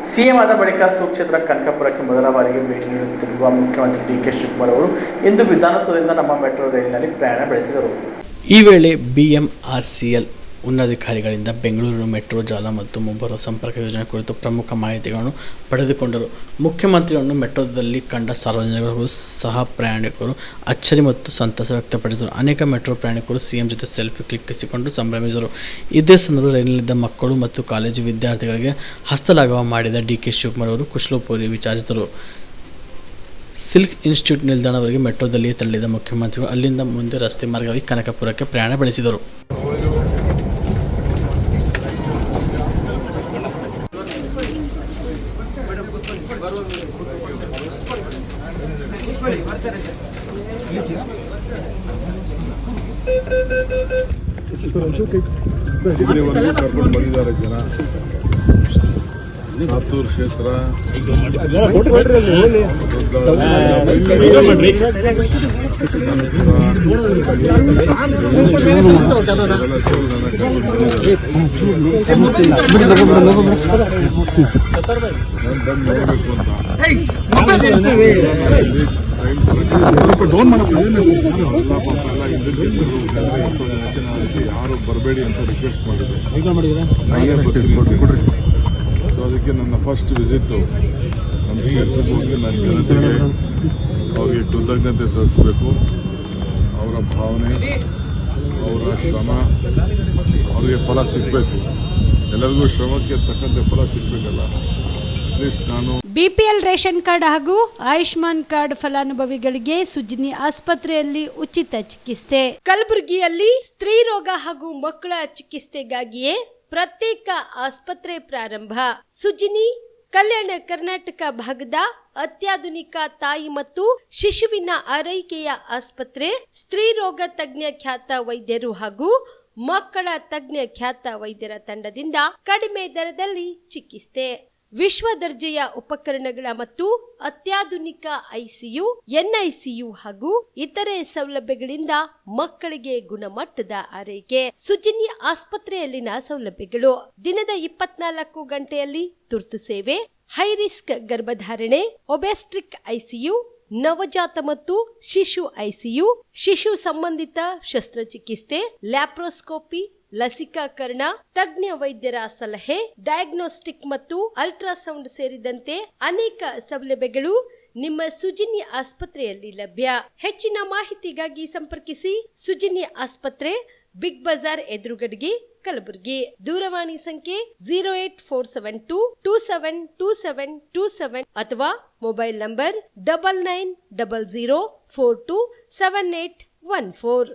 CM ಆದ ಬಳಿಕ ಸುಕ್ಷೇತ್ರ ಕನಕಪುರಕ್ಕೆ ಮೊದಲ ಬಾರಿಗೆ ಭೇಟಿ ನೀಡುತ್ತಿರುವ ಮುಖ್ಯಮಂತ್ರಿ ಡಿ.ಕೆ. ಶಿವಕುಮಾರ್ ಅವರು ಇಂದು ವಿಧಾನಸೌಧದಿಂದ ನಮ್ಮ ಮೆಟ್ರೋ ರೈಲಿನಲ್ಲಿ ಪ್ರಯಾಣ ಬೆಳೆಸಿದರು. ಈ ವೇಳೆ BMRCL ಉನ್ನತಾಧಿಕಾರಿಗಳಿಂದ ಬೆಂಗಳೂರು ಮೆಟ್ರೋ ಜಾಲ ಮತ್ತು ಮುಂಬರುವ ಸಂಪರ್ಕ ಯೋಜನೆ ಕುರಿತು ಪ್ರಮುಖ ಮಾಹಿತಿಗಳನ್ನು ಪಡೆದುಕೊಂಡರು. ಮುಖ್ಯಮಂತ್ರಿಯನ್ನು ಮೆಟ್ರೋದಲ್ಲಿ ಕಂಡ ಸಾರ್ವಜನಿಕರು ಸಹ ಪ್ರಯಾಣಿಕರು ಅಚ್ಚರಿ ಮತ್ತು ಸಂತಸ ವ್ಯಕ್ತಪಡಿಸಿದರು. ಅನೇಕ ಮೆಟ್ರೋ ಪ್ರಯಾಣಿಕರು ಸಿಎಂ ಜೊತೆ ಸೆಲ್ಫಿ ಕ್ಲಿಕ್ಕಿಸಿಕೊಂಡು ಸಂಭ್ರಮಿಸಿದರು. ಇದೇ ಸಂದರ್ಭದಲ್ಲಿ ರೈಲಿನಲ್ಲಿದ್ದ ಮಕ್ಕಳು ಮತ್ತು ಕಾಲೇಜು ವಿದ್ಯಾರ್ಥಿಗಳಿಗೆ ಹಸ್ತಲಾಘವ ಮಾಡಿದ ಡಿ.ಕೆ. ಶಿವಕುಮಾರ್ ಅವರು ಕುಶಲೋಪರಿ ವಿಚಾರಿಸಿದರು. ಸಿಲ್ಕ್ ಇನ್ಸ್ಟಿಟ್ಯೂಟ್ ನಿಲ್ದಾಣವರೆಗೆ ಮೆಟ್ರೋದಲ್ಲಿಯೇ ತಳ್ಳಿದ ಮುಖ್ಯಮಂತ್ರಿಗಳು ಅಲ್ಲಿಂದ ಮುಂದೆ ರಸ್ತೆ ಮಾರ್ಗವಾಗಿ ಕನಕಪುರಕ್ಕೆ ಪ್ರಯಾಣ ಬೆಳೆಸಿದರು. ಕರ್ಕೊಂಡು ಬಂದಿದ್ದಾರೆ ಜನ. ಸಾತೂರು ಕ್ಷೇತ್ರ ಯಾರು ಬರಬೇಡಿ ಅಂತ ರಿಕ್ವೆಸ್ಟ್ ಮಾಡಿದ್ರು. ಸೊ ಅದಕ್ಕೆ ನನ್ನ ಫಸ್ಟ್ ವಿಸಿಟು ನಮ್ಮ ಕ್ಷೇತ್ರಕ್ಕೆ ಹೋಗಿ ನನ್ನ ಜನತೆಗೆ ಅವ್ರಿಗೆ ಕೃತಜ್ಞತೆ ಸಲ್ಲಿಸಬೇಕು. ಅವರ ಭಾವನೆ, ಅವರ ಶ್ರಮ, ಅವರಿಗೆ ಫಲ ಸಿಗಬೇಕು. ಎಲ್ಲರಿಗೂ ಶ್ರಮಕ್ಕೆ ತಕ್ಕಂತೆ ಫಲ ಸಿಗಬೇಕಲ್ಲ. ಅಟ್ಲೀಸ್ಟ್ ನಾನು ಬಿಪಿಎಲ್ ರೇಷನ್ ಕಾರ್ಡ್ ಹಾಗೂ ಆಯುಷ್ಮಾನ್ ಕಾರ್ಡ್ ಫಲಾನುಭವಿಗಳಿಗೆ ಸುಜಿನಿ ಆಸ್ಪತ್ರೆಯಲ್ಲಿ ಉಚಿತ ಚಿಕಿತ್ಸೆ. ಕಲಬುರಗಿಯಲ್ಲಿ ಸ್ತ್ರೀ ರೋಗ ಹಾಗೂ ಮಕ್ಕಳ ಚಿಕಿತ್ಸೆಗಾಗಿಯೇ ಪ್ರತ್ಯೇಕ ಆಸ್ಪತ್ರೆ ಪ್ರಾರಂಭ. ಸುಜಿನಿ ಕಲ್ಯಾಣ ಕರ್ನಾಟಕ ಭಾಗದ ಅತ್ಯಾಧುನಿಕ ತಾಯಿ ಮತ್ತು ಶಿಶುವಿನ ಆರೈಕೆಯ ಆಸ್ಪತ್ರೆ. ಸ್ತ್ರೀ ರೋಗ ತಜ್ಞ ಖ್ಯಾತ ವೈದ್ಯರು ಹಾಗೂ ಮಕ್ಕಳ ತಜ್ಞ ಖ್ಯಾತ ವೈದ್ಯರ ತಂಡದಿಂದ ಕಡಿಮೆ ದರದಲ್ಲಿ ಚಿಕಿತ್ಸೆ. ವಿಶ್ವ ದರ್ಜೆಯ ಉಪಕರಣಗಳ ಮತ್ತು ಅತ್ಯಾಧುನಿಕ ICU, NICU ಹಾಗೂ ಇತರೆ ಸೌಲಭ್ಯಗಳಿಂದ ಮಕ್ಕಳಿಗೆ ಗುಣಮಟ್ಟದ ಆರೈಕೆ. ಸುಜಿನಿ ಆಸ್ಪತ್ರೆಯಲ್ಲಿನ ಸೌಲಭ್ಯಗಳು: ದಿನದ 24 ಗಂಟೆಯಲ್ಲಿ ತುರ್ತು ಸೇವೆ, ಹೈ ರಿಸ್ಕ್ ಗರ್ಭಧಾರಣೆ, ಒಬೆಸ್ಟ್ರಿಕ್ ICU, ನವಜಾತ ಮತ್ತು ಶಿಶು ICU, ಶಿಶು ಸಂಬಂಧಿತ ಶಸ್ತ್ರಚಿಕಿತ್ಸೆ, ಲ್ಯಾಪ್ರೋಸ್ಕೋಪಿ, ಲಸಿಕಾಕರಣ, ತಜ್ಞ ವೈದ್ಯರ ಸಲಹೆ, ಡಯಾಗ್ನೋಸ್ಟಿಕ್ ಮತ್ತು ಅಲ್ಟ್ರಾಸೌಂಡ್ ಸೇರಿದಂತೆ ಅನೇಕ ಸೌಲಭ್ಯಗಳು ನಿಮ್ಮ ಸುಜಿನಿ ಆಸ್ಪತ್ರೆಯಲ್ಲಿ ಲಭ್ಯ. ಹೆಚ್ಚಿನ ಮಾಹಿತಿಗಾಗಿ ಸಂಪರ್ಕಿಸಿ ಸುಜಿನಿ ಆಸ್ಪತ್ರೆ, ಬಿಗ್ ಬಜಾರ್ ಎದುರುಗಡೆಗೆ, ಕಲಬುರಗಿ. ದೂರವಾಣಿ ಸಂಖ್ಯೆ 08472727227 ಅಥವಾ ಮೊಬೈಲ್ ನಂಬರ್ 9900427814.